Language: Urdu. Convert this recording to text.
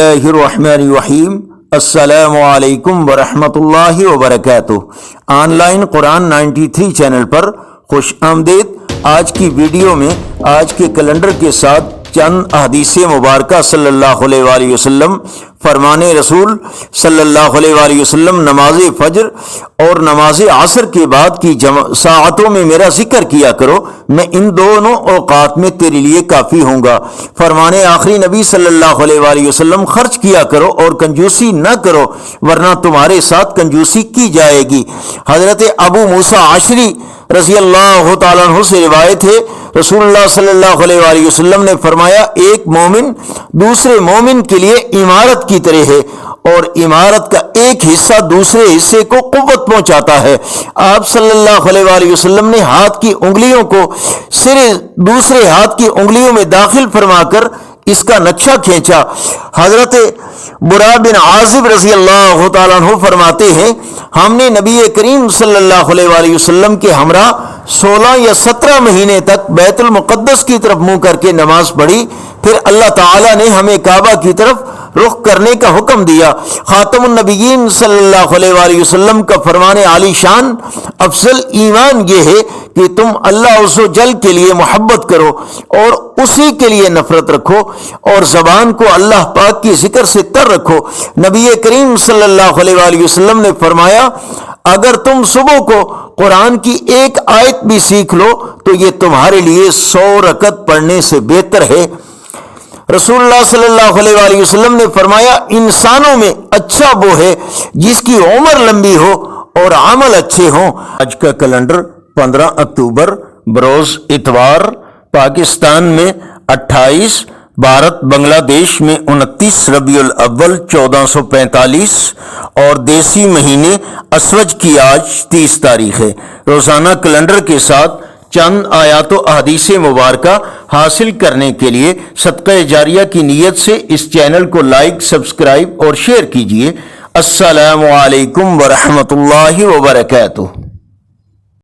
اللہ الرحمن الرحیم۔ السلام علیکم ورحمۃ اللہ وبرکاتہ۔ آن لائن قرآن 93 چینل پر خوش آمدید۔ آج کی ویڈیو میں آج کے کیلنڈر کے ساتھ چند احادیث مبارکہ صلی اللہ علیہ وآلہ وسلم، فرمان رسول صلی اللہ علیہ وآلہ وسلم، نماز فجر اور نماز عصر کے بعد کی ساعتوں میں میرا ذکر کیا کرو، میں ان دونوں اوقات میں تیرے لیے کافی ہوں گا۔ فرمان آخری نبی صلی اللہ علیہ وآلہ وسلم، خرچ کیا کرو اور کنجوسی نہ کرو ورنہ تمہارے ساتھ کنجوسی کی جائے گی۔ حضرت ابو موسیٰ عشری رضی اللہ تعالیٰ عنہ سے روایت ہے، رسول اللہ صلی اللہ علیہ وآلہ وسلم نے فرمایا، ایک مومن دوسرے مومن کے لیے عمارت کی طرح ہے اور عمارت کا ایک حصہ دوسرے حصے کو قوت پہنچاتا ہے۔ آپ صلی اللہ علیہ وآلہ وسلم نے ہاتھ کی انگلیوں کو سرے دوسرے ہاتھ کی انگلیوں میں داخل فرما کر اس کا نقشہ کھینچا۔ حضرت برا بن عازب رضی اللہ تعالیٰ عنہ فرماتے ہیں، ہم نے نبی کریم صلی اللہ علیہ وآلہ وسلم کے ہمراہ 16 یا 17 مہینے تک بیت المقدس کی طرف منہ کر کے نماز پڑھی، پھر اللہ تعالیٰ نے ہمیں کعبہ کی طرف رخ کرنے کا حکم دیا۔ خاتم النبیین صلی اللہ علیہ وآلہ وسلم کا فرمان عالی شان، افضل ایمان یہ ہے کہ تم اللہ عز و جل کے لیے محبت کرو اور اسی کے لیے نفرت رکھو اور زبان کو اللہ پاک کی ذکر سے تر رکھو۔ نبی کریم صلی اللہ علیہ وآلہ وسلم نے فرمایا، اگر تم صبح کو قرآن کی ایک آیت بھی سیکھ لو تو یہ تمہارے لیے 100 رکعت پڑھنے سے بہتر ہے۔ رسول اللہ صلی اللہ علیہ وآلہ وسلم نے فرمایا، انسانوں میں اچھا وہ ہے جس کی عمر لمبی ہو اور عمل اچھے ہوں۔ آج کا کیلنڈر 15 اکتوبر بروز اتوار، پاکستان میں 28، بھارت بنگلہ دیش میں 29 ربیع الاول 1445 اور دیسی مہینے اسوج کی آج 30 تاریخ ہے۔ روزانہ کیلنڈر کے ساتھ چند آیات و احادیث مبارکہ حاصل کرنے کے لیے صدقہ جاریہ کی نیت سے اس چینل کو لائک، سبسکرائب اور شیئر کیجیے۔ السلام علیکم ورحمۃ اللہ وبرکاتہ۔